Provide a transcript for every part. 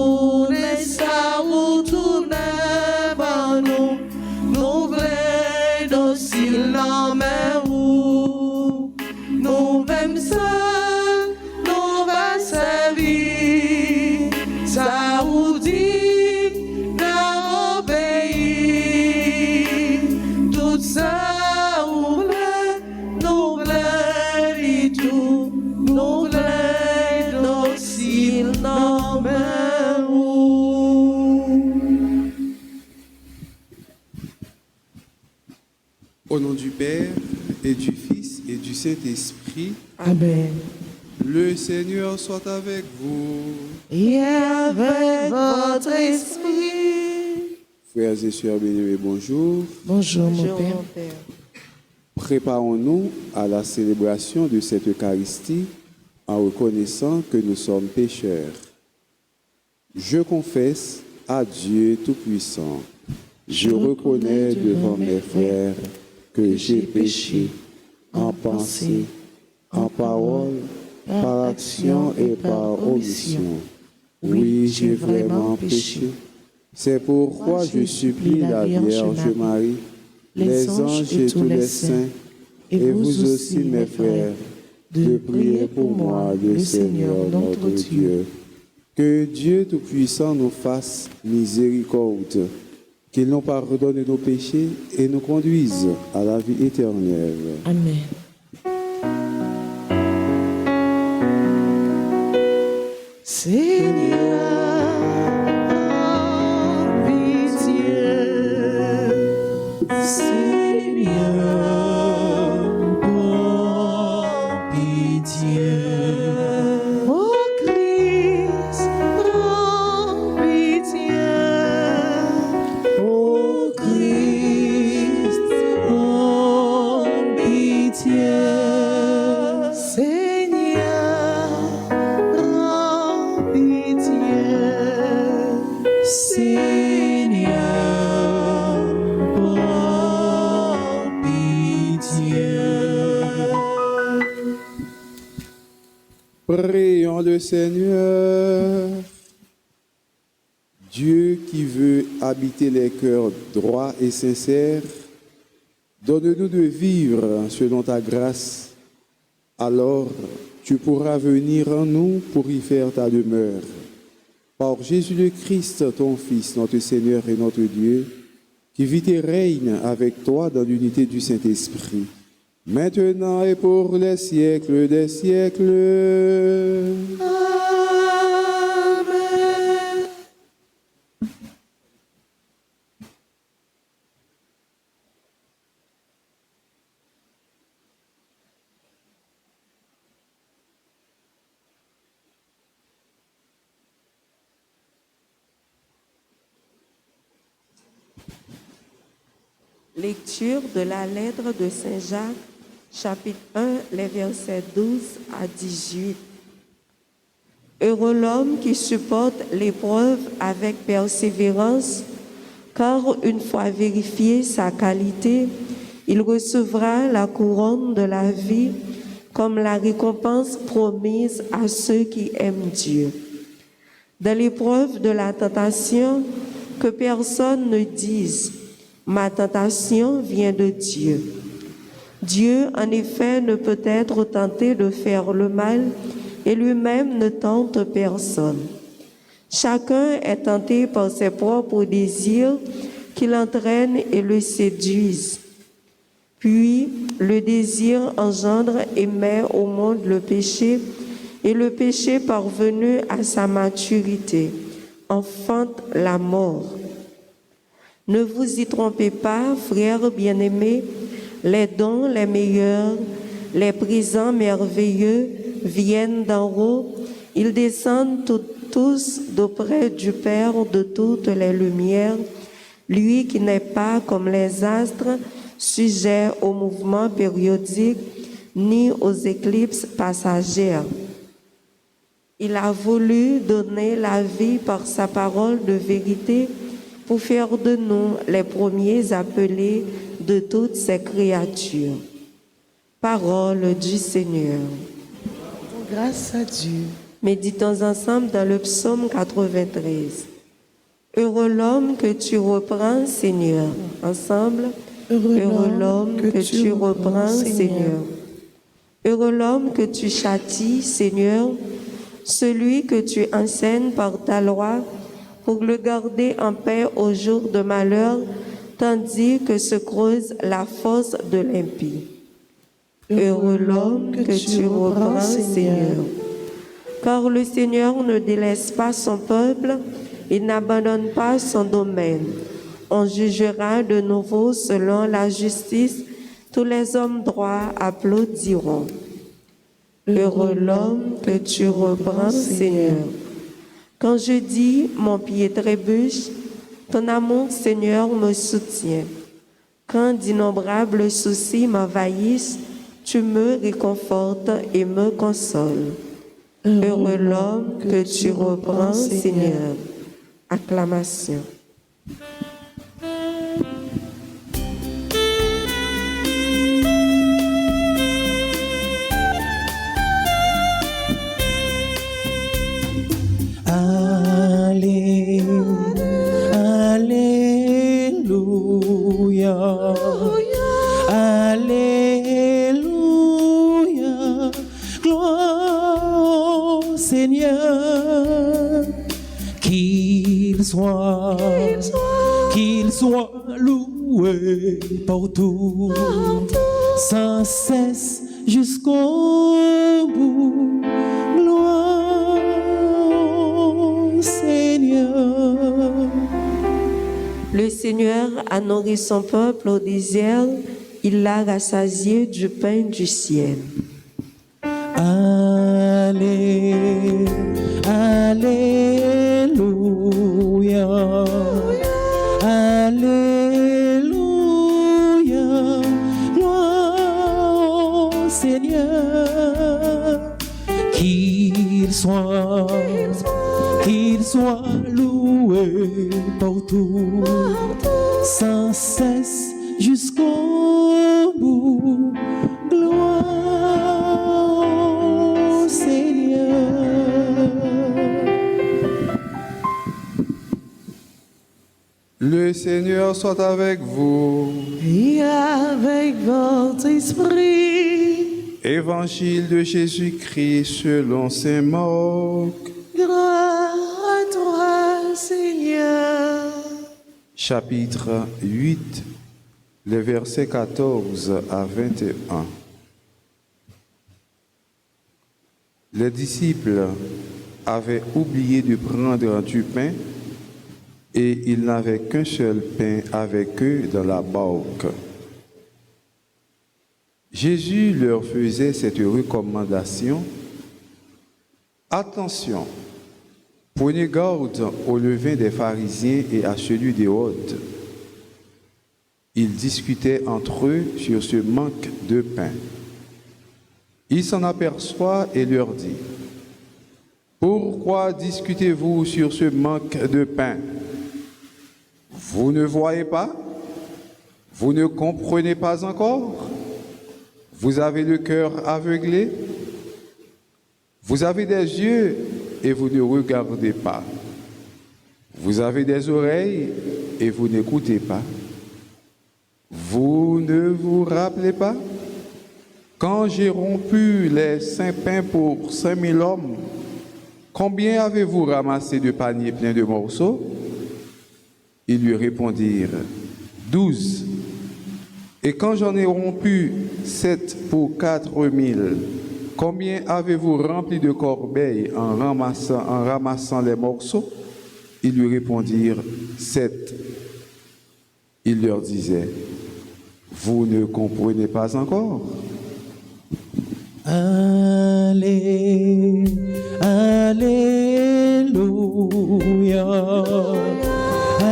retourner ça, retourner par nous, nous voulons docile dans mes roues, nous même seuls, nous va servir, ça vous dit, n'a obéi, tout ça, nous voulons tout, nous voulons docile dans mes roues. Au nom du Père, et du Fils, et du Saint-Esprit, Amen. le Seigneur soit avec vous. Et avec votre esprit. Frères et sœurs bien-aimés, bonjour. Bonjour, mon Père. Préparons-nous à la célébration de cette Eucharistie en reconnaissant que nous sommes pécheurs. Je confesse à Dieu Tout-Puissant, je reconnais devant mes frères que j'ai péché en pensée, en parole, par action et par omission. Oui, j'ai vraiment péché. C'est pourquoi je supplie la Vierge Marie, les anges et tous les saints, et vous aussi mes frères, de prier pour moi, le Seigneur notre Dieu. Que Dieu Tout-Puissant nous fasse miséricorde, qu'il nous pardonne nos péchés et nous conduise à la vie éternelle. Amen. Seigneur, pitié, Seigneur, pitié. Oh Christ, pitié. Oh Christ, pitié. Seigneur, pitié. Seigneur, pitié. Prions le Seigneur. Dieu qui veut habiter les cœurs droits et sincères, donne-nous de vivre selon ta grâce. Alors, tu pourras venir en nous pour y faire ta demeure. Par Jésus le Christ, ton Fils, notre Seigneur et notre Dieu, qui vit et règne avec toi dans l'unité du Saint-Esprit, maintenant et pour les siècles des siècles. Amen. Lecture de la lettre de Saint Jacques, chapitre 1, les versets 12 à 18. Heureux l'homme qui supporte l'épreuve avec persévérance, car une fois vérifiée sa qualité, il recevra la couronne de la vie comme la récompense promise à ceux qui aiment Dieu. Dans l'épreuve de la tentation, que personne ne dise « Ma tentation vient de Dieu ». Dieu, en effet, ne peut être tenté de faire le mal et lui-même ne tente personne. Chacun est tenté par ses propres désirs qui l'entraînent et le séduisent. Puis, le désir engendre et met au monde le péché, et le péché parvenu à sa maturité enfante la mort. Ne vous y trompez pas, frères bien-aimés, les dons les meilleurs, les présents merveilleux viennent d'en haut, ils descendent tous d'auprès du Père de toutes les lumières, lui qui n'est pas comme les astres, sujet aux mouvements périodiques, ni aux éclipses passagères. Il a voulu donner la vie par sa parole de vérité pour faire de nous les premiers appelés de toutes ces créatures. Parole du Seigneur. Grâce à Dieu. Méditons ensemble dans le psaume 93. Heureux l'homme que tu reprends, Seigneur. Ensemble. Heureux l'homme que tu reprends, Seigneur. Heureux l'homme que tu châties, Seigneur, celui que tu enseignes par ta loi pour le garder en paix au jour de malheur, tandis que se creuse la force de l'impie. Heureux l'homme que tu reprends, Seigneur. Car le Seigneur ne délaisse pas son peuple, il n'abandonne pas son domaine. On jugera de nouveau selon la justice, tous les hommes droits applaudiront. Heureux l'homme que tu reprends, Seigneur. Quand je dis mon pied trébuche, ton amour, Seigneur, me soutient. Quand d'innombrables soucis m'envahissent, tu me réconfortes et me consoles. Heureux l'homme que tu reprends, Seigneur. Acclamation. Alléluia. Alléluia. Gloire au Seigneur. Qu'il soit loué partout, sans cesse jusqu'au bout. Gloire au Seigneur. Le Seigneur a nourri son peuple au désert, il l'a rassasié du pain du ciel. Alléluia. Alléluia. Gloire au Seigneur. Qu'il soit loué partout, sans cesse jusqu'au bout. Gloire au Seigneur. Le Seigneur soit avec vous. Et avec votre esprit. Évangile de Jésus-Christ selon saint Marc. Gloire à toi, Seigneur. Chapitre 8, les versets 14 à 21. Les disciples avaient oublié de prendre du pain et ils n'avaient qu'un seul pain avec eux dans la barque. Jésus leur faisait cette recommandation. Attention, prenez garde au levain des pharisiens et à celui des hôtes. Ils discutaient entre eux sur ce manque de pain. Il s'en aperçoit et leur dit: Pourquoi discutez-vous sur ce manque de pain? Vous ne voyez pas? Vous ne comprenez pas encore? Vous avez le cœur aveuglé? Vous avez des yeux et vous ne regardez pas. Vous avez des oreilles et vous n'écoutez pas. Vous ne vous rappelez pas? Quand j'ai rompu les 5 pains pour 5000 hommes, combien avez-vous ramassé de paniers pleins de morceaux? Ils lui répondirent: 12. Et quand j'en ai rompu 7 pour 4000, combien avez-vous rempli de corbeilles en ramassant les morceaux? Ils lui répondirent: 7. Il leur disait: Vous ne comprenez pas encore? Alléluia.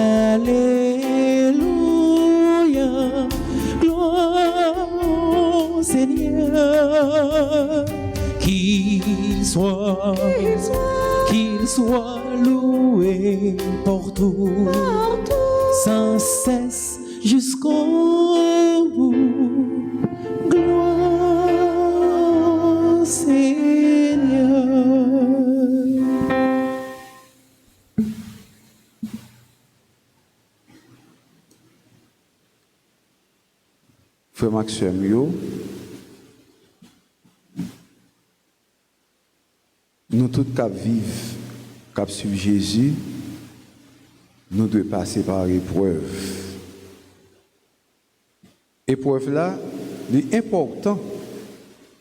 Alléluia. Gloire au Seigneur. Qu'il soit loué partout, sans cesse jusqu'au bout. Gloire au Seigneur. Frère Maxime, nous tous qui vivons, qui suivons Jésus, nous devons passer par l'épreuve. Épreuve là, est important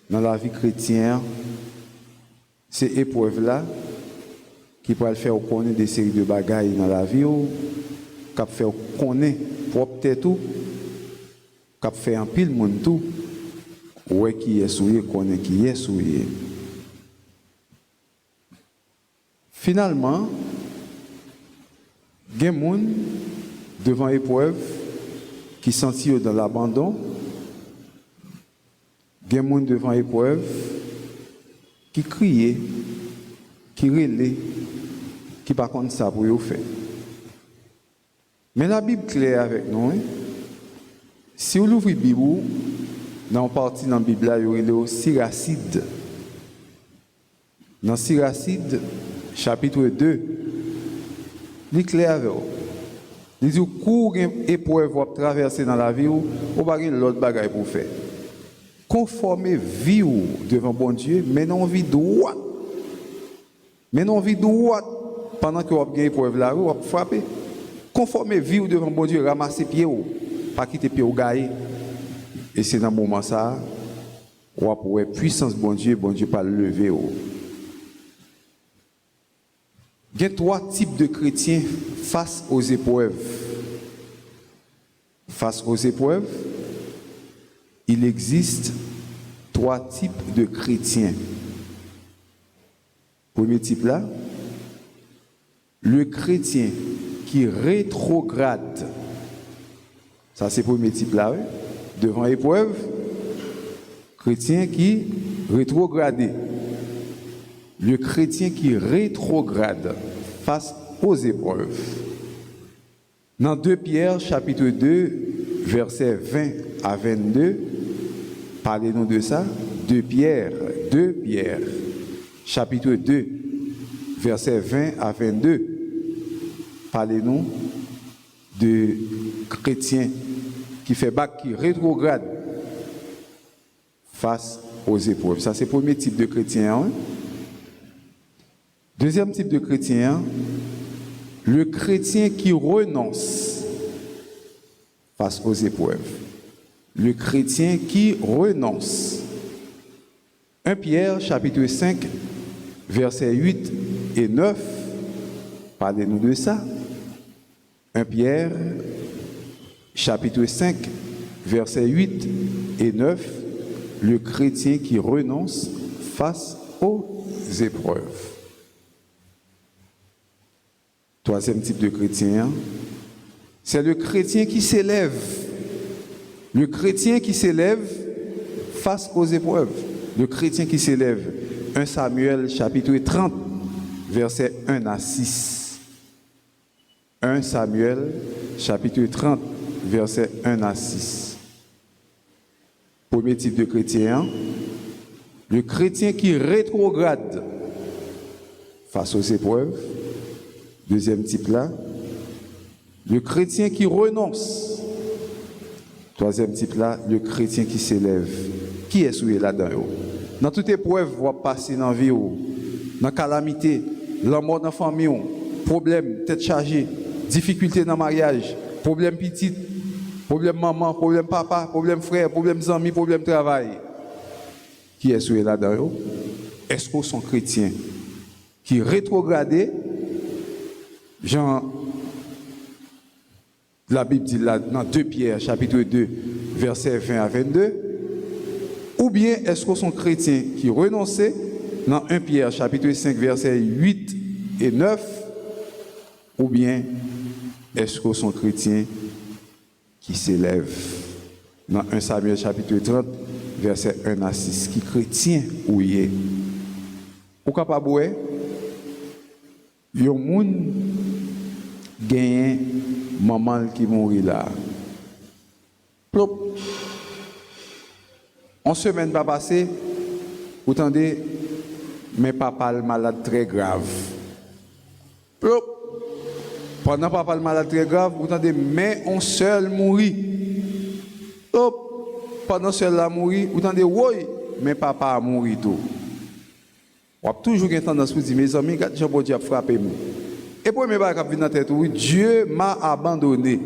dans la vie chrétienne. C'est épreuve là qui peut faire connaître des séries de bagailles dans la vie, qui fait connaître propre tête tout, qui fait un pile monde tout, ouais qui est souillé, connaît qui est souillé. Finalement, il y a des gens devant l'épreuve qui sentent dans l'abandon. Il y a des gens devant l'épreuve qui crient, qui relèvent, qui par contre ça pour eux faire. Mais la Bible est claire avec nous. Hein? Si vous ouvrez la Bible, dans une partie dans la Bible, il y a le Siracide. Dans Siracide, chapitre 2, il est clair avec vous. Il dit, cours épreuve vous traverser dans la vie, ou pas l'autre bagaille pour faire. Conformer vie devant bon Dieu, mais non vie droite. Mais non vie droite pendant que vous avez une épreuve là, vous avez frappé. Conformer vie devant bon Dieu, ramasser pied ou pas quitter pied ou gaille. Et c'est dans ce moment ça, vous avez puissance bon Dieu pas le lever. Il y a 3 types de chrétiens face aux épreuves. Face aux épreuves, il existe 3 types de chrétiens. Premier type là, le chrétien qui rétrograde. Ça c'est le premier type là, oui. Devant l'épreuve, chrétien qui rétrograde. Le chrétien qui rétrograde face aux épreuves. Dans 2 Pierre, chapitre 2, versets 20 à 22, parlez-nous de ça. 2 Pierre, chapitre 2, versets 20 à 22, parlez-nous de chrétiens qui fait bac, qui rétrograde face aux épreuves. Ça, c'est le premier type de chrétien. Hein? Deuxième type de chrétien, le chrétien qui renonce face aux épreuves. Le chrétien qui renonce. 1 Pierre, chapitre 5, versets 8 et 9, parlez-nous de ça. 1 Pierre, chapitre 5, versets 8 et 9, le chrétien qui renonce face aux épreuves. Troisième type de chrétien, c'est le chrétien qui s'élève. Le chrétien qui s'élève face aux épreuves. Le chrétien qui s'élève. 1 Samuel chapitre 30, versets 1 à 6. 1 Samuel chapitre 30, versets 1 à 6. Premier type de chrétien, le chrétien qui rétrograde face aux épreuves. Deuxième type là, le chrétien qui renonce. Troisième type là, le chrétien qui s'élève. Qui est souillé là-dedans? Dans toute épreuve, vous va passer dans la vie, dans la calamité, la mort dans la famille, problème, tête chargée, difficulté dans le mariage, problème petit, problème maman, problème papa, problème frère, problème amis, problème travail. Qui est souillé là-dedans? Est-ce qu'ils sont chrétiens qui rétrogradent? Jean, la Bible dit là, dans 2 Pierre, chapitre 2, versets 20 à 22, ou bien est-ce qu'ils sont chrétiens qui renoncent dans 1 Pierre, chapitre 5, versets 8 et 9, ou bien est-ce qu'ils sont chrétiens qui s'élèvent dans 1 Samuel, chapitre 30, versets 1 à 6, qui chrétien ou y est. Ou capable ouais, yon moun gagne maman qui mourit là. Plop. En semaine pas passée, vous entendez, mais papa le malade très grave. Plop. Pendant papa le malade très grave, vous entendez, mais on seul mourit. Hop, pendant seul la mourir, vous entendez, oui, mais papa a mouru tout. On a toujours une tendance pour dire, mes amis, quand Jean Dieu a frappé moi. Et premier bail qui vient dans la tête, oui, Dieu m'a abandonné.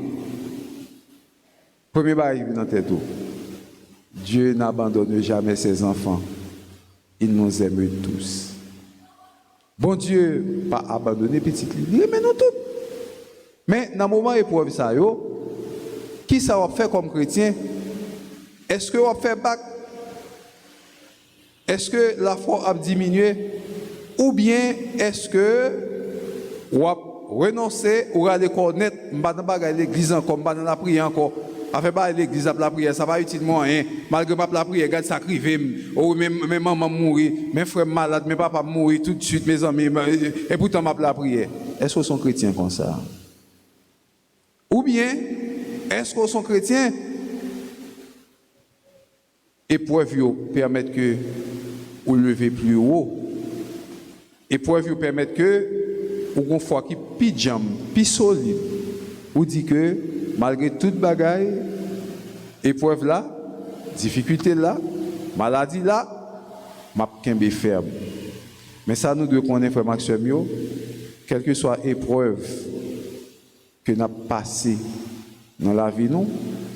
Premier bail qui vient dans la tête, Dieu n'abandonne jamais ses enfants. Il nous aime tous. Bon Dieu pas abandonné petit lui, mais nous tous. Mais dans le moment épreuve ça yo, qui ça va faire comme chrétien? Est-ce que on va faire bac? Est-ce que la foi a diminué? Ou bien est-ce que on va renoncer ou aller connaître m'pa l'église encore, m'pa dans la prière encore? Afin pas l'église la prière, ça va utilement rien. Malgré pas la prière, regarde ça crivé, ou même maman mourir, mes frères malades, mes papas mourir tout de suite, mes amis, et pourtant m'a la prière. Est-ce qu'ils sont chrétiens comme ça? Ou bien, est-ce qu'ils sont chrétiens? Épreuves permettent que vous levez plus haut. Épreuves permettent que vous avez une foi qui est plus jam, plus solide. Vous dites que malgré toute bagaille, épreuve là, difficulté là, maladie là, m'a kembe ferme. Mais ça nous devons connaître, frère Maxime, quelle que soit l'épreuve que nous avons passée dans la vie, nous,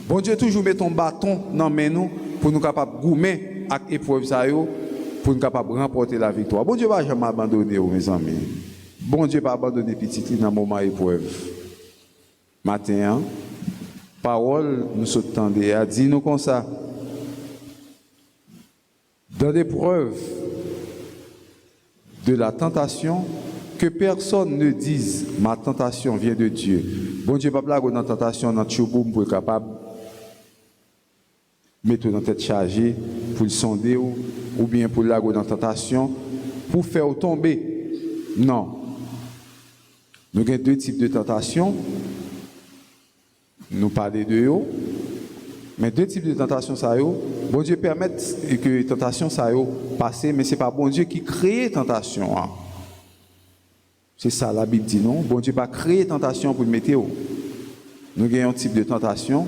bon Dieu toujours met ton bâton dans main nous pour nous capables de goumer avec l'épreuve pour nous capables de remporter la victoire. Bon Dieu ne va jamais abandonner, mes amis. Bon Dieu ne va pas abandonner petit dans le moment d'épreuve. Matin, parole nous s'attendait à dire nous comme ça. Dans l'épreuve de la tentation, que personne ne dise ma tentation vient de Dieu. Bon Dieu, pas blague dans la tentation, dans le chouboum pour être capable de mettre dans tête chargée pour le sonder ou bien pour l'ago dans la tentation pour faire tomber. Non. Nous avons deux types de tentations. Nous parlons de eux. Mais deux types de tentations, ça y est. Bon Dieu permet que les tentations, ça y est, passent, mais ce n'est pas bon Dieu qui crée tentation. Hein. C'est ça la Bible dit non. Bon Dieu n'a pas créé tentation pour le mettre. Nous avons un type de tentation.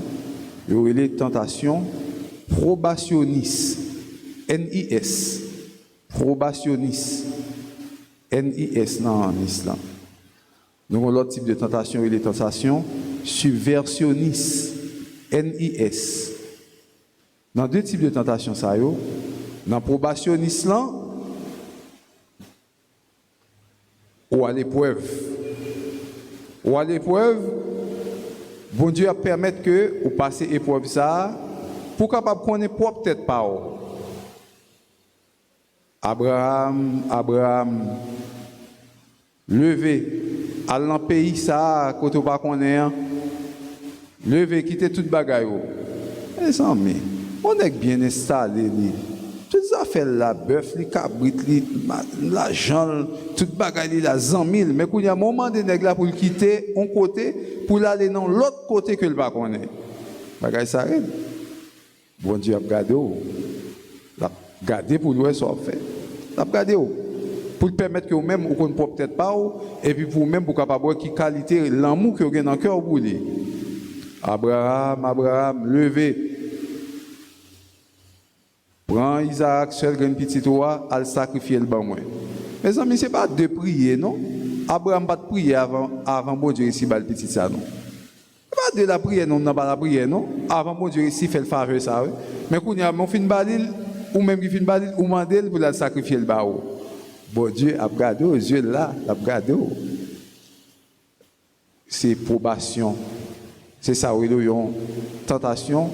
Il y a les tentations probationnistes. NIS. Probationnistes. NIS non, en islam. Nous avons l'autre type de tentation, les tentations subversionnistes. NIS. Dans deux types de tentations, ça y est. Dans le probationniste, ou à l'épreuve. Ou à l'épreuve, bon Dieu a permis que vous passez l'épreuve ça pour capable connaître propre tête par Abraham, levé, aller dans le pays ça, quand on ne connaît pas, levé, quitter toute bagaille. Les amis, on est bien installé. Toutes les affaires, la bœuf, les cabrit, l'argent, toute bagaille, la 100 000. Mais quand il y a un moment de nègre pour le quitter, un côté, pour aller dans l'autre côté que le bas connaît. Bagaille s'arrête. Bon Dieu a gardé. Il a gardé pour nous, ça fait. Il a gardé. Pour le permettre que vous-même, vous ne pouvez peut-être pas, et puis pour vous-même, vous capable de qui qualité, l'amour que vous avez dans le cœur pour lui. Abraham, levé. Prends Isaac, seul grand petit roi, à le sacrifier le bon. Mes amis, ce n'est pas de prier, non? Abraham n'a pas de prier avant bon Dieu ici, le petit ça, non? Pas de la prière, non, n'a pas la prière, non? Avant bon Dieu ici, fait le faveur, ça, oui. Mais quand il y a mon fin balil, ou même qui fin balil, ou mandel pour le sacrifier le bao. Bon Dieu a regardé aux yeux là, a regardé. C'est probation. C'est ça, oui, il y a une tentation.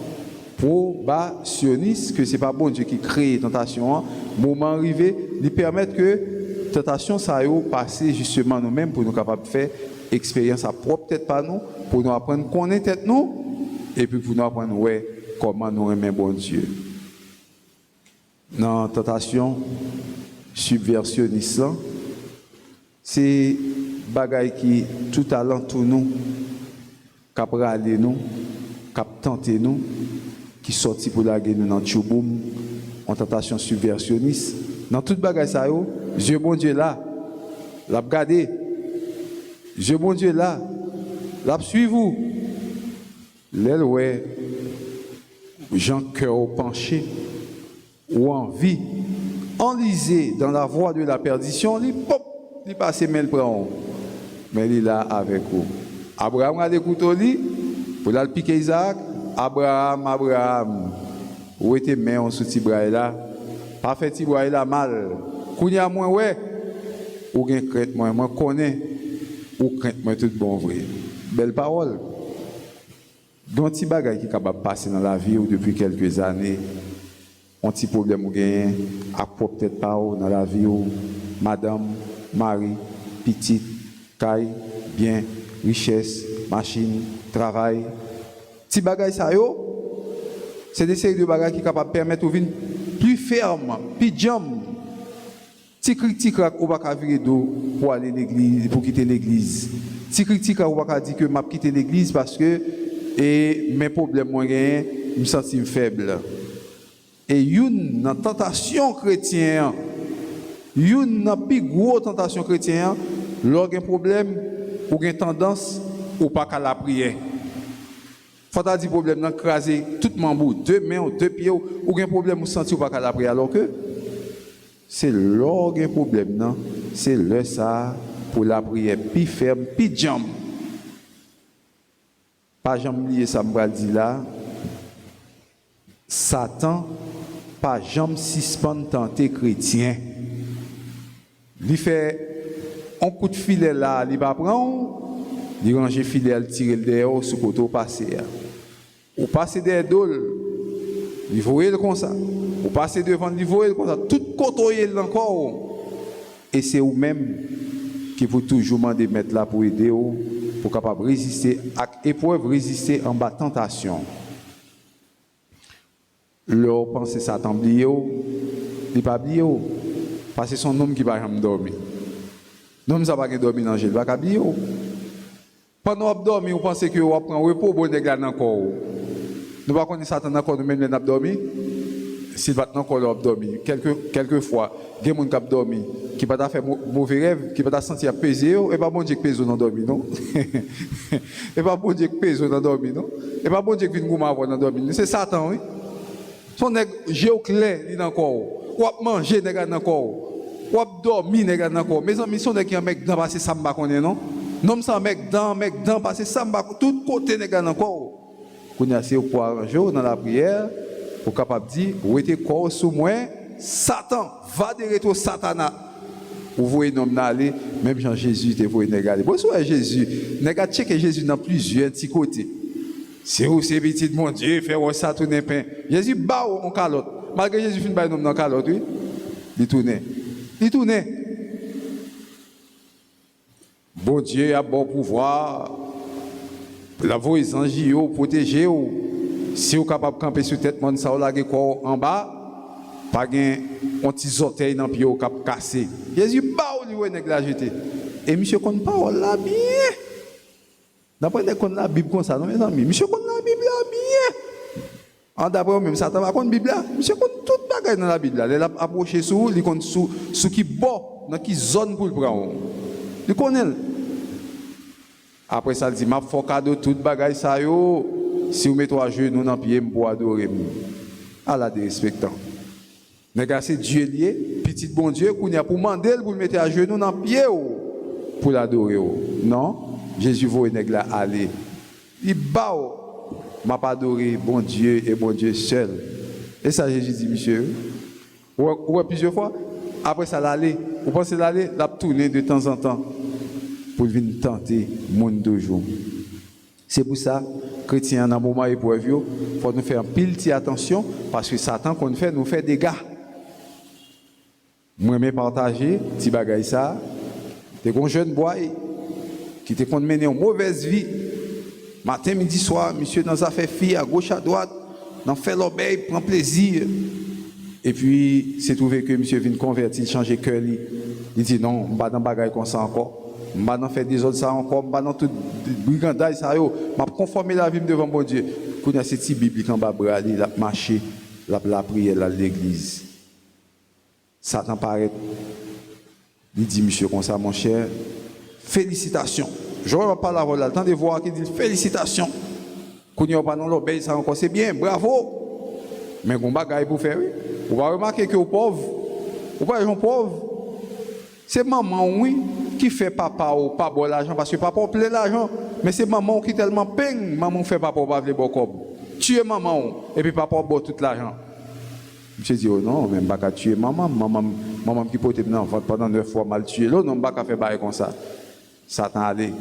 Probationniste, que ce n'est pas bon Dieu qui crée la tentation, moment arrivé, il permet que la tentation, ça aille passer justement nous-mêmes pour nous capables de faire expérience à propre tête par nous, pour nous apprendre à connaître tête nous, et puis pour nous apprendre comment nous aimer bon Dieu. Dans la tentation subversionniste, c'est bagaille qui tout talent tout nous, cap râler nous, cap tenter nous, qui sorti pour la guerre dans le chouboum, en tentation subversionniste. Dans toute bagaille ça, Dieu bon Dieu là, l'a regardé. Dieu bon Dieu là, la suivez-vous. L'aile, ouais, Jean cœur penché ou envie, enlisé dans la voie de la perdition, il pop, il passe, mais il prend. Mais il est là avec vous. Abraham a des couteaux, pour aller piquer Isaac. Abraham, où était main en sous bras là? Pas fait petit bras là mal. Kounya moi, ouais, ou gen crête, moi connais, ou crête, moi tout bon vrai. Belle parole. Don petit bagay qui est capable de passer dans la vie ou depuis quelques années, un petit problème ou gagne, à peut-être pas dans la vie ou madame, mari, petite, caille, bien, richesse, machine, travail. Petit bagay ça yo, c'est des séries de bagages qui sont capables de permettre de venir plus ferme, plus jam. Petit critique ou pas virer d'eau pour aller l'église, pour quitter l'église. Petit critique ou pas dire que m'a quitté l'église parce que et mes problèmes moi gagne, me sentir faible. Et une tentation chrétienne, une plus grosse tentation chrétienne, lorsqu'il y a un problème ou une tendance ou pas qu'à la prière. Faut pas dire problème dans craser tout membre, deux mains, deux pieds ou un problème ou sentir ou pas qu'à la prière alors que c'est l'orgue un problème non, c'est le ça pour la prière plus ferme, plus jambe. Pas jamais lié ça me dit là. Satan pas jamais suspend tenter chrétien. Il fait un coup de filet là, il va prendre, il range filet, il tire le dehors sous côté au passé. Ou passer des dôles, il voyait comme ça. Ou passer devant, il voyait comme ça. Tout côté encore. Et c'est vous-même qui vous toujours demander de mettre là pour aider pour capable résister à l'épreuve, résister en bas tentation. Leur pensée Satan oublié, il pas oublié parce que son homme qui va jamais dormir. L'homme ça va pas dormir dans il va pas oublier. Pendant qu'on dormir, vous pensez que vous prend repos pour nèg là encore. Nous pas connaître Satan encore nous même n'a dormi. S'il va encore leur dormir quelquefois, il y a des gens qui ont dormi qui pas faire mauvais rêve, qui pas sentir peser et pas bon Dieu que peser dans dormir non. Et pas bon Dieu que peser dans dormir non. Et pas bon Dieu que vienne gouma avoir dans dormir. C'est Satan oui. Son nèg géoclé il encore. Ou manger nèg encore. Ou dormir nèg encore. Mes amis sont nèg qui en mec dans passer ça m'pa connaît non. Non ça mec dans passer ça m'pa tout côté nèg encore. Kounya c'est pour arranger dans la prière pour capable dire ou était corps sous moi Satan va de retour Satana. Vous voyez nom aller même Jean Jésus te voyez nèg aller. Bonsoir Jésus. Nèg a checké Jésus dans plusieurs petits côtés. C'est où c'est petit mon Dieu faire ça tourner pain. Jésus ba en calotte. Malgré Jésus fin ba nom dans calotte oui. Il tournait. Bon Dieu a bon pouvoir. La voix des anges protéger ou si vous capable de camper sur tête monde ça ou laguer corps en bas pas gain un petit orteil dans pied au cap cassé. Jésus ba ou lui nèg la jeter. Et monsieur connaît parole là bien. D'après les connaît la Bible comme ça non mes amis. Monsieur connaît la Bible là bien. En d'après même Satan va connaît Bible là. Monsieur connaît tout bagage dans la Bible là. Il a approché sous, il connaît sous qui bord dans qui zone pour le prendre. Il connaît. Après ça, il dit, m'a fait cadeau tout bagage ça yo. Si vous mettez à genoux dans pied pour adorer. À la dérespectant. Mais c'est Dieu lié, petit bon Dieu, qu'on a pour demander pour le mettre à genoux dans pied pour l'adorer. Non, Jésus voit nèg là aller. Il bat m'a pas adoré bon Dieu et bon Dieu seul. Et ça Jésus dit monsieur. Ou plusieurs fois après ça l'aller, vous pensez l'aller, l'a tourner de temps en temps. Pour venir tenter le monde d'aujourd'hui. C'est pour ça, chrétiens, dans le moment épreuve, il faut nous faire pile attention parce que Satan, qu'on fait, nous fait des dégâts. Moi-même partager, petit bagay ça, des jeunes boys qui te font mener une mauvaise vie. Matin, midi, soir, monsieur dans sa fait fille à gauche, à droite, dans fait l'obéi, prend plaisir. Et puis, c'est trouvé que monsieur vient convertir, changer cœur. Il dit non, on va dans bagay comme ça encore. Je ne vais pas faire des autres ça encore, je ne vais pas tout brigandage ça. Je vais conformer la vie devant mon Dieu. Quand il y a cette biblique en bas, il a marché, la prière à l'église. Satan paraît. Il dit, monsieur, comme ça, mon cher, félicitations. j'aurais pas la voix là, le temps de voir qui dit félicitations. Qu'on n'y a pas non l'obéi, ça encore c'est bien, bravo. Mais on bagaille pour faire, oui. On va remarquer que aux pauvres, ou pas les gens pauvres, c'est maman, oui, qui fait papa ou pas bon l'argent, parce que papa plein l'argent, mais c'est maman qui tellement peine, maman fait papa pas les bon comme. Tuer maman, et puis papa boit tout l'argent. Je dis, oh non, même pas qu'à tuer maman qui porte un enfant pendant 9 fois mal tué, là, non, pas qu'à faire bail comme ça. Satan allait.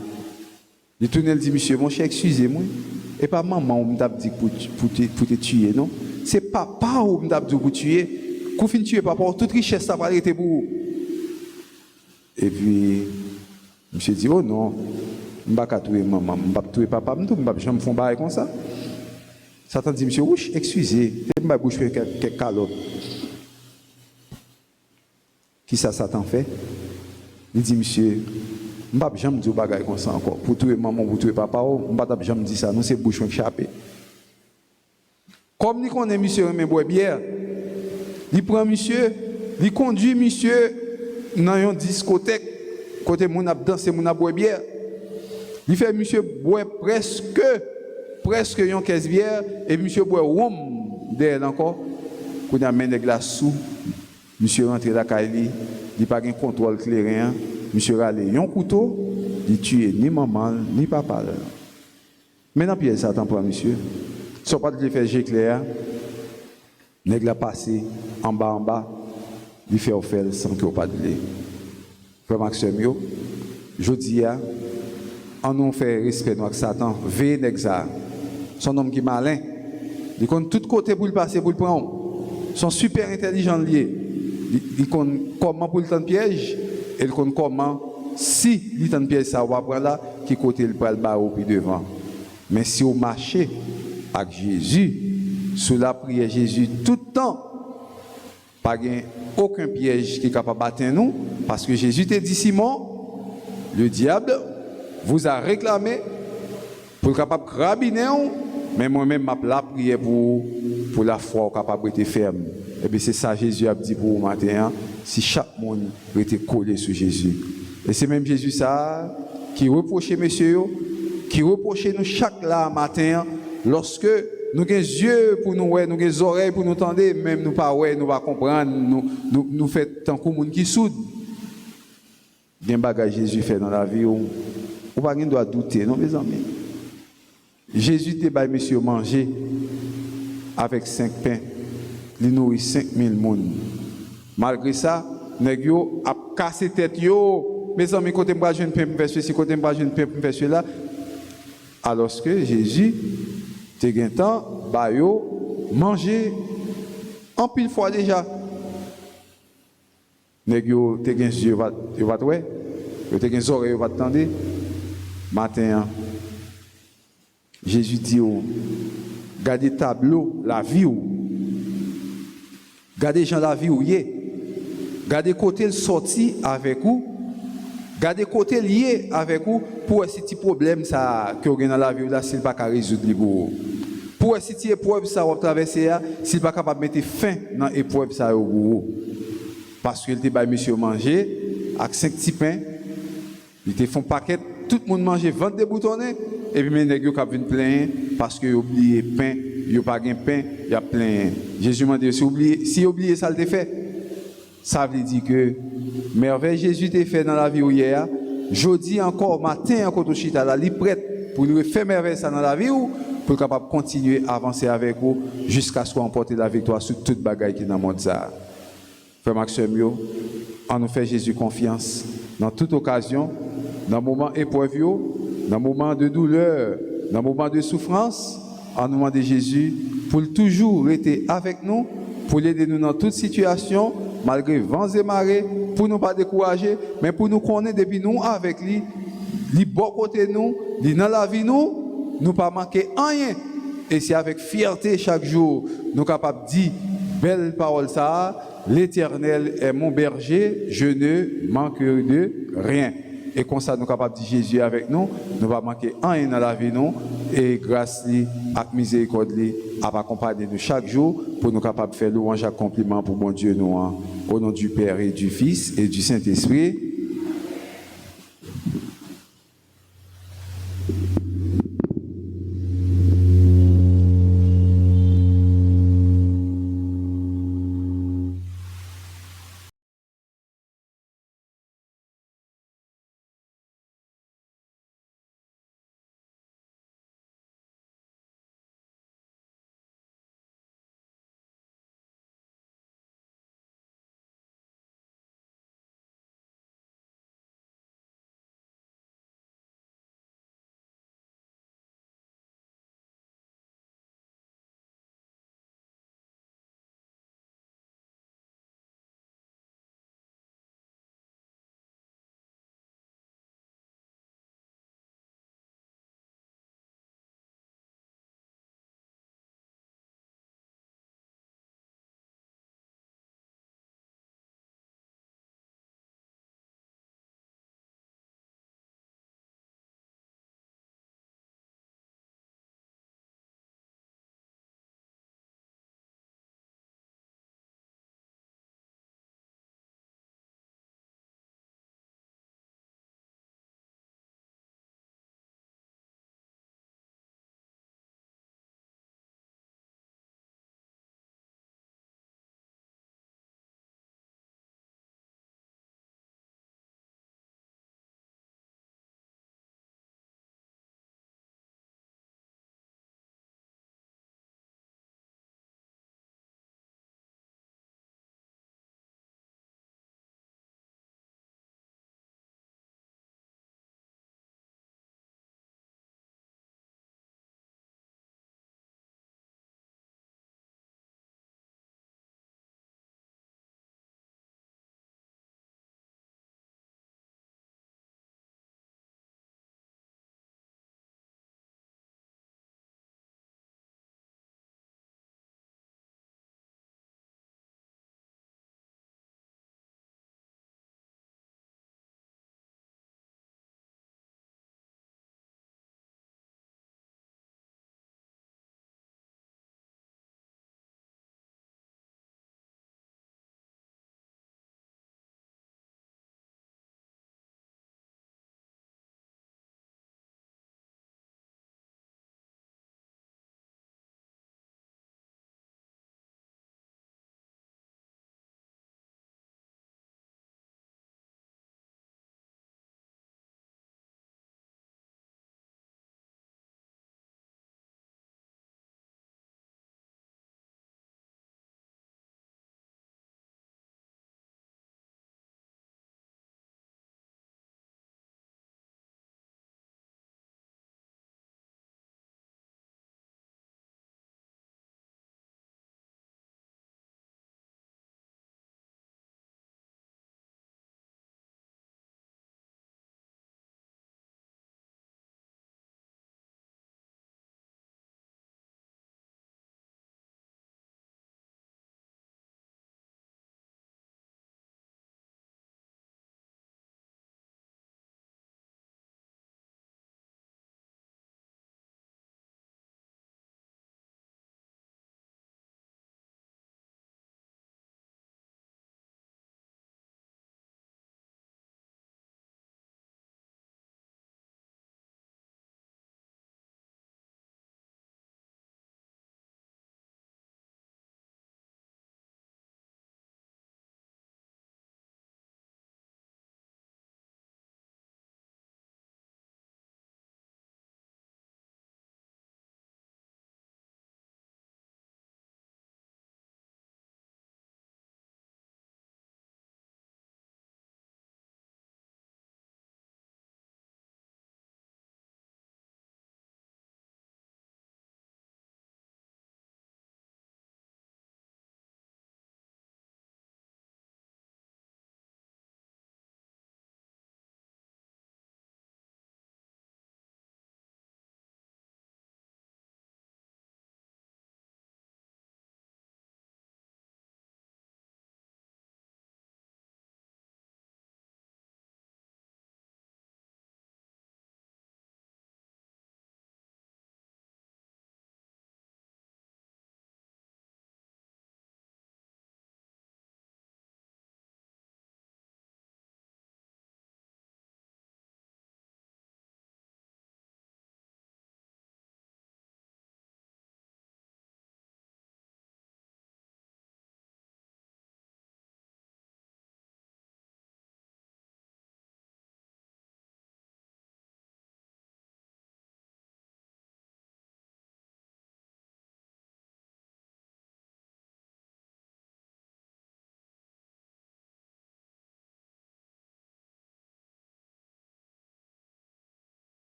Il tourne, il dit, monsieur, mon cher, excusez-moi, et pas maman, on m'a dit pour te tuer, non? C'est papa ou m'a dit pour tuer. Quand fin tuer papa, toute richesse ça va arrêter pour vous. Et puis monsieur dit oh non, je ne vais pas tuer maman, je ne vais pas tuer papa, je ne vais pas faire bail comme ça. Satan dit monsieur, oui, excusez, je ne vais pas faire quelques calottes. Qui ça Satan fait? Il dit monsieur, je ne vais pas jamais dire bail comme ça encore. Pour tuer maman, pour tuer papa, je ne vais pas jamais dire ça, non c'est bouchon échappé. Comme nous connaissons monsieur mais boit bière, il prend monsieur, il conduit monsieur dans une discothèque, côté mon a dansé, mon a boit bière. Il fait monsieur boire presque une caisse bière et monsieur boit rhum derrière encore. Quand il amène des glaces sous, monsieur rentre dans la caille, il n'a pas de contrôle clair, monsieur râle un couteau, il tue ni maman ni papa. Maintenant pièce ça t'en prend monsieur. Soit pas de faire jet clair, nèg la passé en bas, il fait offert sans que pas de lait. Frère Maxime yo, je dis on nous fait respect avec Satan, veille nèg ça. Son homme qui malin, il connaît tout côté pour le passer pour le prendre. Sont super intelligents liés. Il connaît comment pour le temps piège et il connaît comment si il temps piège ça va prendre là qui côté il peut le bas ou puis devant. Mais si au marché avec Jésus, sous la prière Jésus tout le temps, pas aucun piège qui est capable de battre nous, parce que Jésus t'a dit Simon, le diable vous a réclamé pour être capable de carabiner, mais moi-même je la prière pour la foi capable de ferme. Et bien c'est ça Jésus a dit pour vous matin, si chaque monde était collé sur Jésus. Et c'est même Jésus ça qui reprochait messieurs, qui reprochait nous chaque là matin. Lorsque nous avons des yeux pour nous voir, nous avons des oreilles pour nous entendre, même nous pas voir, nous pas comprendre, nous faisons tant que monde qui soude. Il y a un bagage Jésus fait dans la vie, on ne doit pas douter, non mes amis. Jésus t'a dit monsieur manger avec 5 pains, il nourrit 5000 personnes. Malgré ça, nèg yo a cassé tête yo, mes amis côté moi jeune pain faire ceci, côté moi jeune pain faire cela. Alors que Jésus te gen temps, ba yo manger en pile fois déjà. Nèg yo te gen yeux va ouais, yo te gen oreilles va tendre. Matin Jésus dit gardez tableau la vie ou. Gardez gens la vie ou yé. Gardez côté le sorti avec vous. Gardez côté lié avec vous pour ce petit problème ça que vous avez dans la vie là s'il pas capable résoudre pour pour ce petit épreuve ça va traverser s'il pas capable mettre fin dans épreuve ça parce qu'il te bail monsieur manger avec 5 petits pains il te font paquet tout le monde manger 20 des boutonnés et puis les nèg yo k'ap vinn plein parce que oublié pain yo pas gain pain il y a plein Jésus m'a dit si oublié ça le fait ça veut dire que merveille Jésus t'a fait dans la vie hier jeudi encore matin encore chita là li prête pour lui faire merveille ça dans la vie ou pour capable continuer à avancer avec vous jusqu'à ce qu'on remporte la victoire sur toute bagaille qui dans le monde ça. Frère Maxime yo, on nous fait Jésus confiance dans toute occasion, dans moment épreuve dans moment de douleur, dans moment de souffrance, on nous demande Jésus pour toujours rester avec nous, pour l'aider nous dans toute situation, malgré vents et marées, pour nous pas décourager, mais pour nous connaître depuis nous avec lui, lui bon côté nous, lui dans la vie nous pas manquer rien. Et c'est avec fierté chaque jour, nous capables de dire, belle parole ça, l'Éternel est mon berger, je ne manque de rien. Et comme ça, nous sommes capables de dire Jésus avec nous, nous ne va manquer rien dans la vie nous, et grâce à miséricorde à accompagner nous chaque jour pour nous capables de faire louange et compliment pour bon Dieu nous, au nom du Père et du Fils et du Saint-Esprit.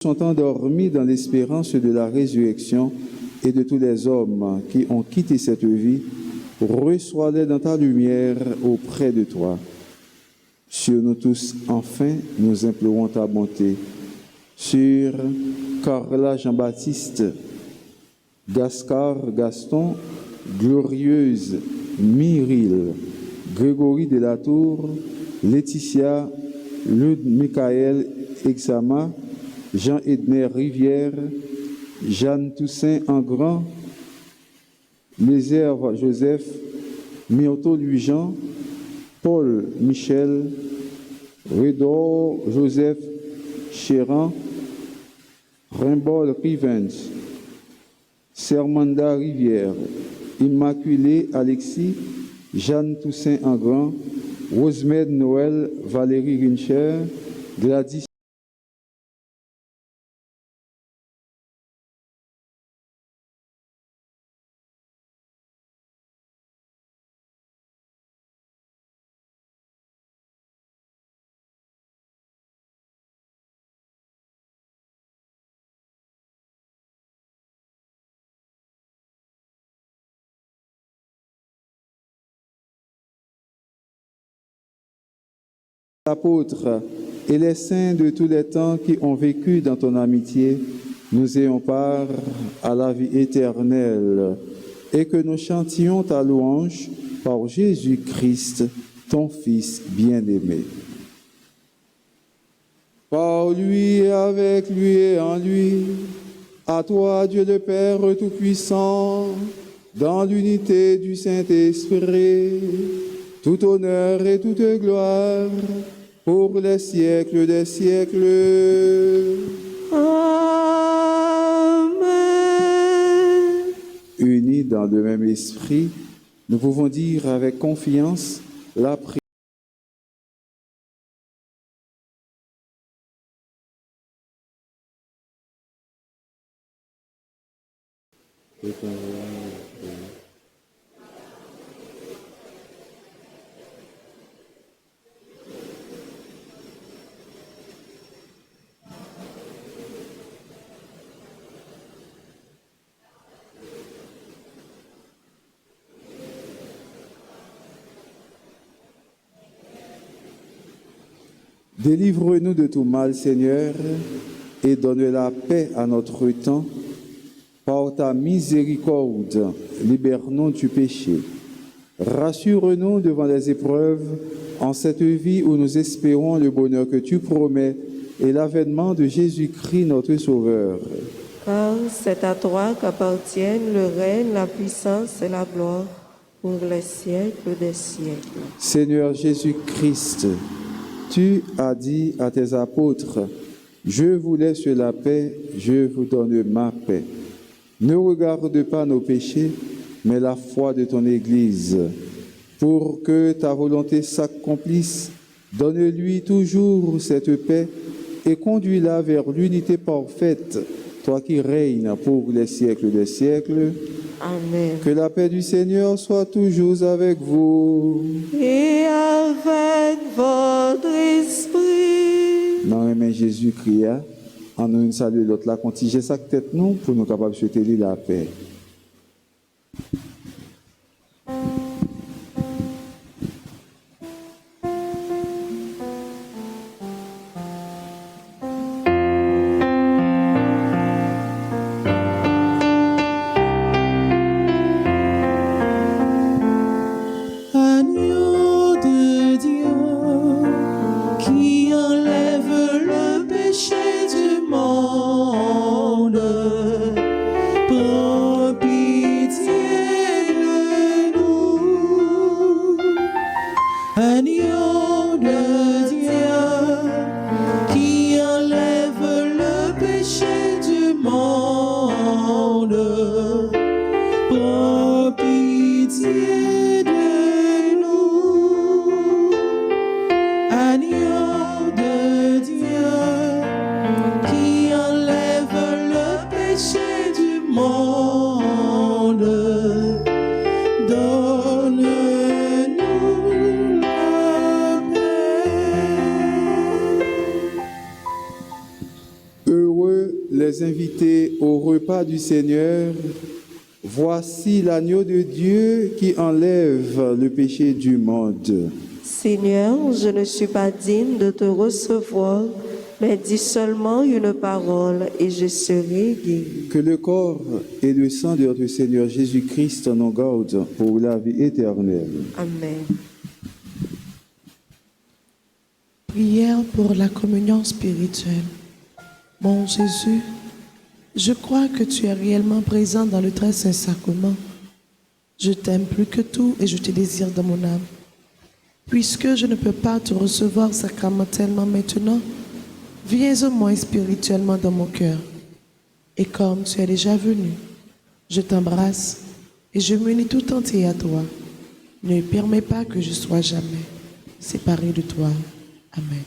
sont endormis dans l'espérance de la résurrection et de tous les hommes qui ont quitté cette vie, reçois-les dans ta lumière auprès de toi. Sur nous tous, enfin, nous implorons ta bonté. Sur Carla Jean-Baptiste, Gascar Gaston, Glorieuse Myril, Grégory Delatour, Laetitia, Lud Michael Exama, Jean-Edner Rivière, Jeanne Toussaint Engrand, Lézerve Joseph, Myrto Louis-Jean, Paul Michel, Redor Joseph Chéran, Rimbol Rivens, Sermanda Rivière, Immaculée Alexis, Jeanne Toussaint Engrand, Rosemède Noël, Valérie Rincher, Gladys apôtres et les saints de tous les temps qui ont vécu dans ton amitié, nous ayons part à la vie éternelle et que nous chantions ta louange par Jésus-Christ, ton Fils bien-aimé. Par lui, avec lui et en lui, à toi, Dieu le Père Tout-Puissant, dans l'unité du Saint-Esprit, tout honneur et toute gloire pour les siècles des siècles. Amen. Unis dans le même esprit, nous pouvons dire avec confiance la prière. Délivre-nous de tout mal, Seigneur, et donne la paix à notre temps. Par ta miséricorde, libère-nous du péché. Rassure-nous devant les épreuves en cette vie où nous espérons le bonheur que tu promets et l'avènement de Jésus-Christ, notre Sauveur. Car c'est à toi qu'appartiennent le règne, la puissance et la gloire pour les siècles des siècles. Seigneur Jésus-Christ, tu as dit à tes apôtres, « Je vous laisse la paix, je vous donne ma paix. Ne regarde pas nos péchés, mais la foi de ton Église. Pour que ta volonté s'accomplisse, donne-lui toujours cette paix et conduis-la vers l'unité parfaite, toi qui règnes pour les siècles des siècles. Amen. Que la paix du Seigneur soit toujours avec vous. Et avec votre esprit. Dans le nom de Jésus, cria, en nous saluer l'autre là, contiger sa tête nous pour nous capables de souhaiter la paix. Agneau de Dieu qui enlève le péché du monde, prends pitié de nous. Agneau de Dieu qui enlève le péché du monde, prends pitié de nous. Agneau de Dieu qui enlève le péché du monde, donne-nous la paix. Heureux les invités au repas du Seigneur. Voici l'agneau de Dieu qui enlève le péché du monde. Seigneur, je ne suis pas digne de te recevoir, mais dis seulement une parole et je serai guéri. Que le corps et le sang de notre Seigneur Jésus-Christ nous gardent pour la vie éternelle. Amen. Prière pour la communion spirituelle. Mon Jésus, je crois que tu es réellement présent dans le très saint sacrement. Je t'aime plus que tout et je te désire dans mon âme. Puisque je ne peux pas te recevoir sacramentellement maintenant, viens au moins spirituellement dans mon cœur. Et comme tu es déjà venu, je t'embrasse et je m'unis tout entier à toi. Ne permets pas que je sois jamais séparé de toi. Amen.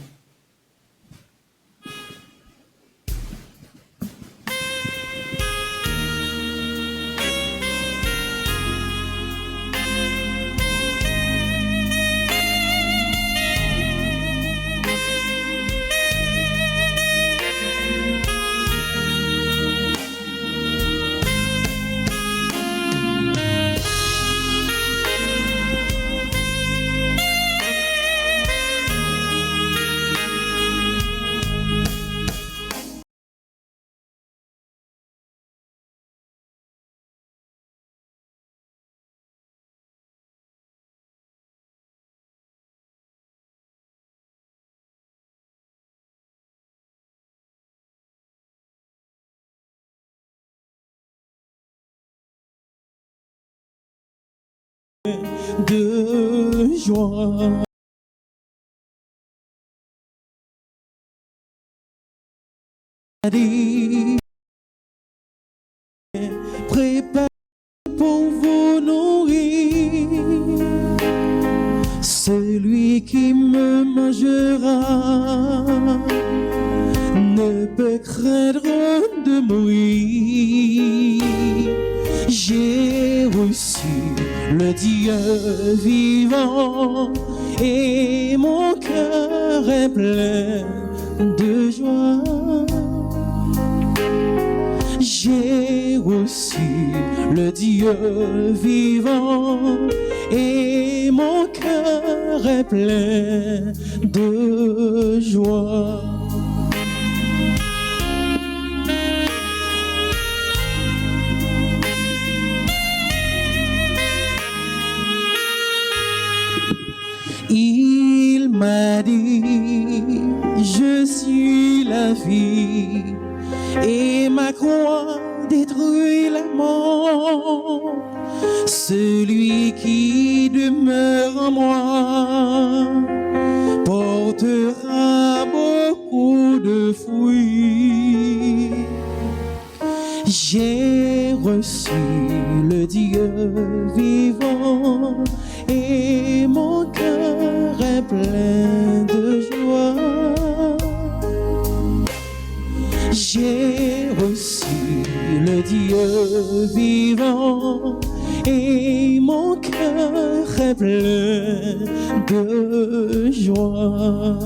De joie. Prépare pour vous nourrir. Celui qui me mangera ne peut craindre de mourir. J'ai reçu le Dieu vivant et mon cœur est plein de joie. J'ai reçu le Dieu vivant et mon cœur est plein de joie. Il m'a dit, je suis la vie, et ma croix détruit la mort. Celui qui demeure en moi portera beaucoup de fruits. J'ai reçu le Dieu vivant et mon cœur est plein de joie. J'ai reçu le Dieu vivant et mon cœur est plein de joie.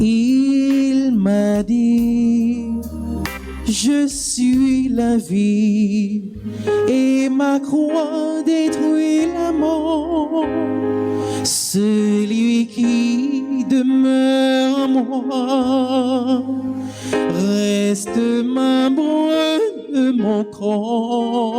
Il m'a dit, je suis la vie et ma croix détruit la mort. Celui qui demeure en moi reste membre de mon corps.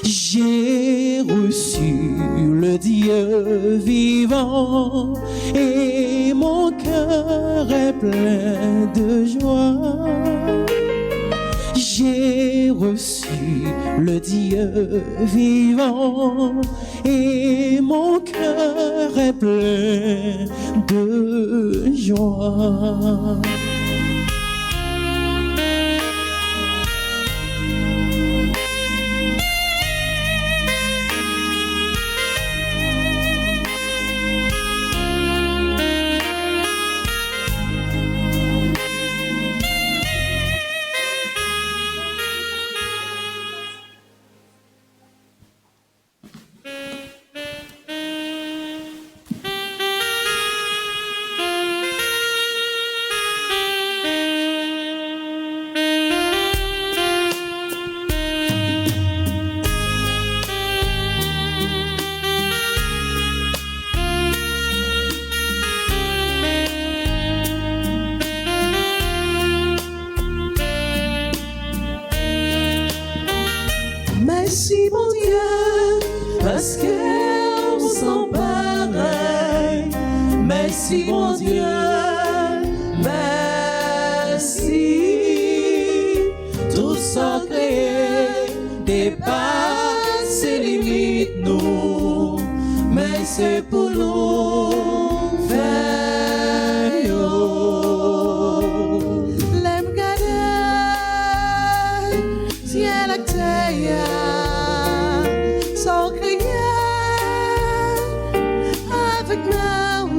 J'ai reçu le Dieu vivant et mon cœur est plein de joie. J'ai reçu le Dieu vivant et mon cœur est plein de joie. merci mon Dieu, parce que vous sont pareils. Merci mon Dieu, merci. Tout ça créé dépasse les limites nous, mais c'est pour nous faire l'aime garder ciel ak terre sans crier avec nous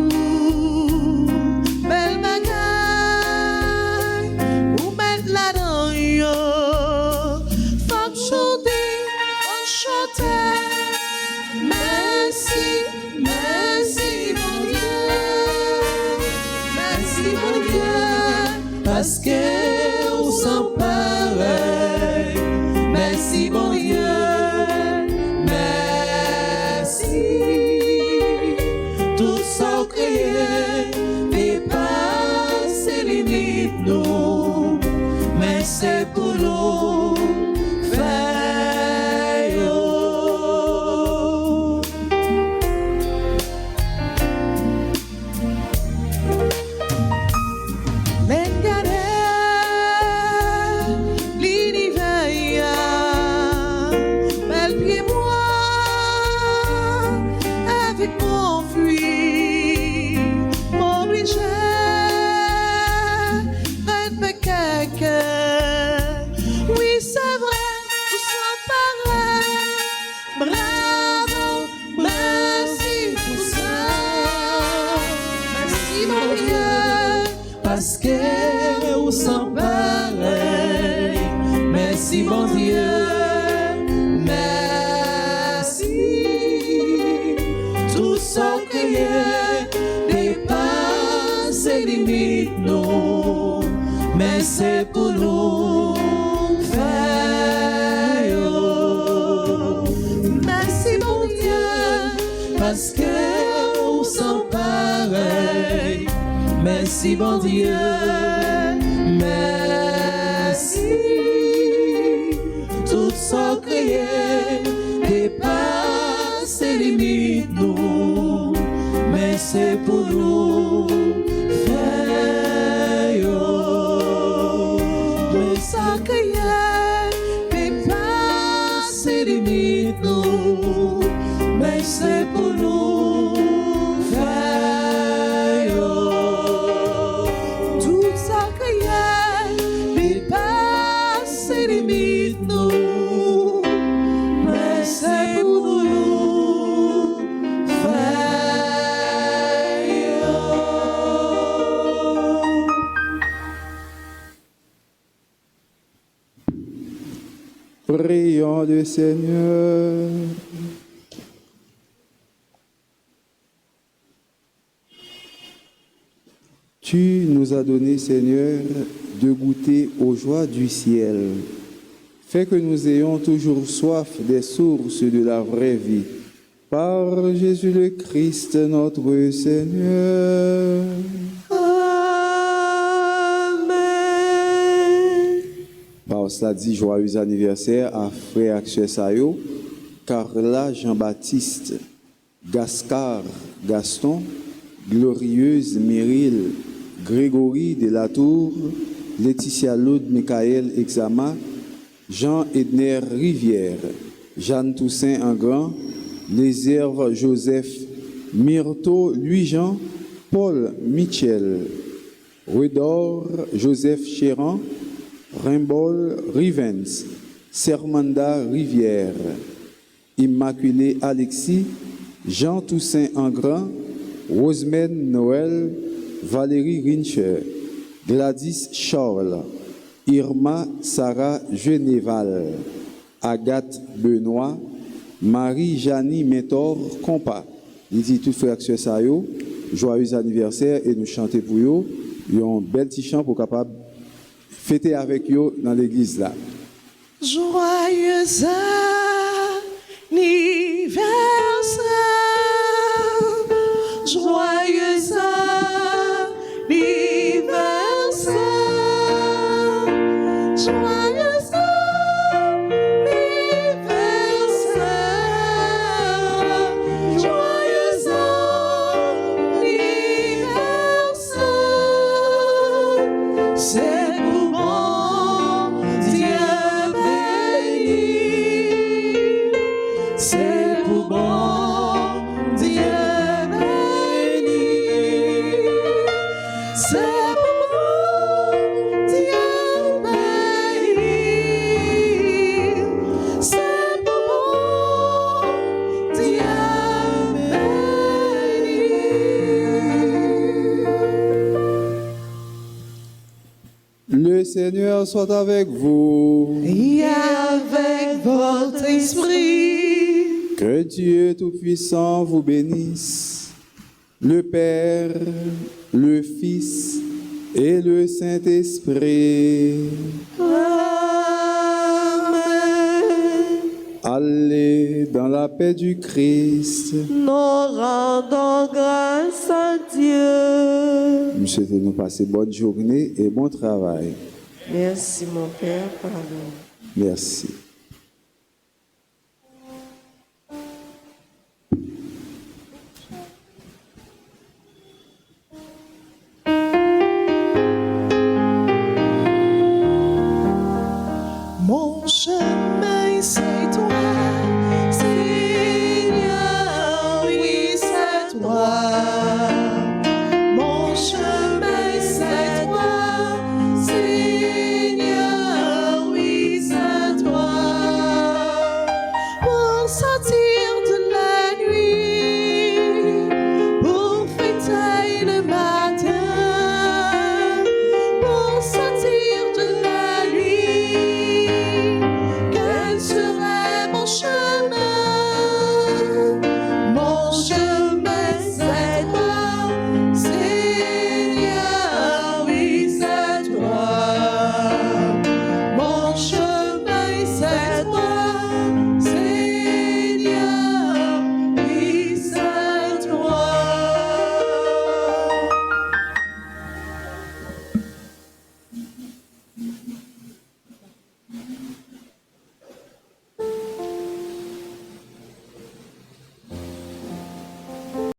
belle bagaille ou mettre la dans yo faut chanter merci merci mon Dieu, merci mon Dieu, parce que vous sont pareils. Merci mon Dieu, merci. Tout ça créé dépasse les limites nous, mais c'est pour nous faire. Oui, c'est vrai, nous sommes pareils. Bravo, merci pour ça. Merci mon Dieu, parce que nous sommes pareils. Merci mon Dieu, merci. Tout ça créé dépasse les limites nous, mais c'est pour nous faire. Merci mon Dieu, parce que nous sommes pareils. Merci mon Dieu, merci. Tout ça créé dépasse les limites nous, mais c'est pour nous faire. Tout ça créé dépasse les limites nous, mais c'est pour nous faire. Tout ça créé dépasse les limites nous, mais c'est pour nous Prions le Seigneur. Tu nous as donné, Seigneur, de goûter aux joies du ciel. Fais que nous ayons toujours soif des sources de la vraie vie. Par Jésus le Christ, notre Seigneur. Par cela dit, joyeux anniversaire à frère Axel Sayo, Carla Jean-Baptiste, Gascar Gaston, Glorieuse Myril, Grégory Delatour, Laetitia Laude Michael Exama, Jean-Edner Rivière, Jeanne Toussaint Engrand, Lézerve Joseph, Myrto Louis-Jean, Paul Michel, Rudor Joseph Chéran, Rimbol Rivens, Sermanda Rivière, Immaculé Alexis, Jean Toussaint Engrand, Rosemène Noël, Valérie Rincher, Gladys Charles, Irma Sarah Geneval, Agathe Benoît, Marie-Janie Mentor Compa. Il dit tout frère que ça yo, joyeux anniversaire et nous chanter pour yo, un bel petit chant pour capable fêter avec yo dans l'église là. Joyeux anniversaire, joyeux anniversaire, joyeux anniversaire. c'est pour bon Dieu béni. C'est pour bon Dieu béni. C'est pour bon Dieu béni. Le Seigneur soit avec vous. Et avec votre esprit, Que Dieu Tout-Puissant vous bénisse, le Père, le Fils et le Saint-Esprit. Amen. Allez dans la paix du Christ. Nous rendons grâce à Dieu. Nous souhaitons nous passer bonne journée et bon travail. Merci mon Père, pardon. Merci. mon chemin c'est toi, Seigneur, oui c'est toi. Mon chemin c'est toi, Seigneur, oui c'est toi. Pour sortir